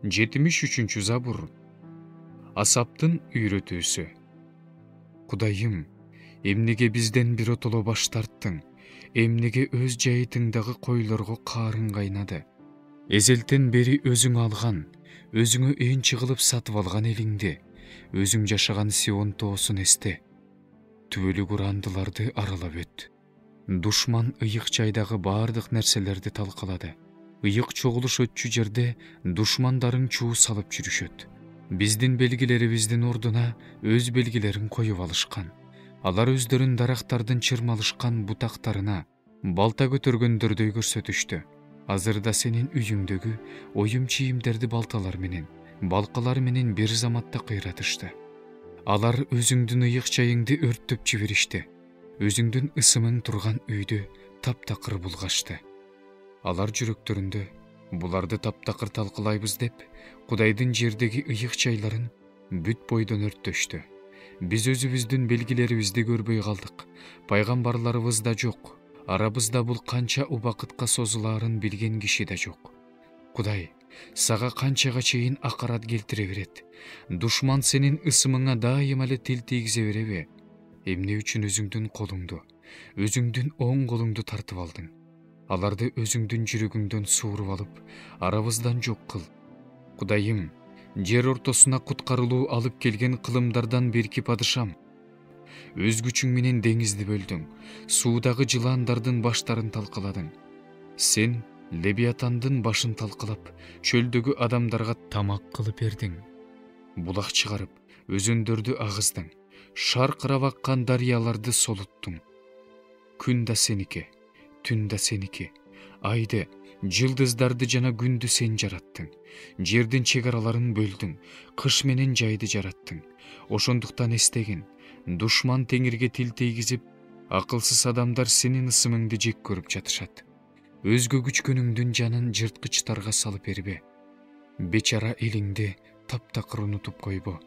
73 Забур. Асаптын үйрөтүүсү. Кудайым, эмнеге бизден биротоло баш тарттың, эмнеге өз жайытыңдагы койлорго карын кайнады. Эзелтен бери өзүң алган, өзүңө энчи кылып сатып алган элиңди, өзүң жашаган Сион тоосун эсте. Түбөлүк урандыларды аралап өт. Душман ыйык жайдагы бардык нерселерди талкалады. Ыйык чогулуш өтчү жерде душмандарың чуу салып жүрүшөт. Биздин белгилерибиздин ордуна өз белгилерин коюп алышкан. Алар өздөрүн дарактардын чырмалышкан бутактарына балта көтөргөндөрдөй көрсөтүштү. Азырда сенин үйүңдөгү оюм чийимдерди балталар менен, балкалар менен бир заматта кыйратышты. Алар өзүңдүн ыйык жайыңды өрттөп жиберишти. Өзүңдүн ысымың турган үйдү таптакыр булгашты. Алар жүрөктөрүндө буларды таптакыр талкылайбыз деп, Кудайдын жердеги ыйык жайларын бүт бойдон өрттөштү. Биз өзүбүздүн белгилерибизди көрбөй калдык. Пайгамбарларыбыз да жок. Арабызда бул канча убакытка созулаарын билген киши да жок. Кудай, сага канчага чейин акарат келтире берет? Душман сенин ысымыңа дайыма эле тил тийгизе береби? Эмне үчүн өзүңдүн колуңду, өзүңдүн оң колуңду тартып алдың? Аларды өзүңдүн жүрөгүңдөн сууруп алып, арабыздан жок кыл. Кудайым, жер ортосуна куткарылуу алып келген кылымдардан берки падышам. Өз күчүң менен деңизди бөлдүң, суудагы жылаандардын баштарын талкаладың. Сен Левиатандын башын талкалап, чөлдөгү адамдарга тамак кылып бердиң. Булак чыгарып, өзөндөрдү агыздың, шаркырап аккан дарыяларды солуттуң. Күн да сеники, түн да сеники, айды, жылдыздарды жана күндү сен жараттың. Жердин чек араларын бөлдүң, кыш менен жайды жараттың. Ошондуктан эстегин, душман теңирге тил тийгизип, акылсыз адамдар сенин ысымыңды жек көрүп жатышат. Өзгө күчкөнүңдүн жанын жырткычтарга салып бербе. Бечара элиңди таптакыр унутуп койбо.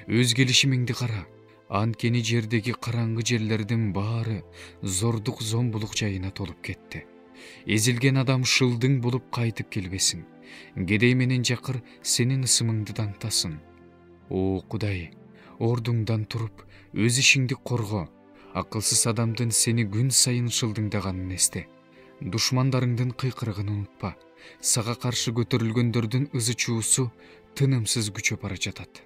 Өз келишимиңди кара. Анткени жердеги караңгы жерлердин баары зордук зомбулук жайына толуп кетти. Эзилген адам шылдың болуп кайтып келбесин. Кедей менен жакыр сенин ысымыңды даңтасын. О, Кудай, ордуңдан туруп, өз ишиңди корго. Акылсыз адамдын сени күн сайын шылдыңдаганын эсте. Душмандарыңдын кыйкырыгын унутпа. Сага каршы көтөрүлгөндөрдүн ызы чуусу тынымсыз күчөп бара жатат.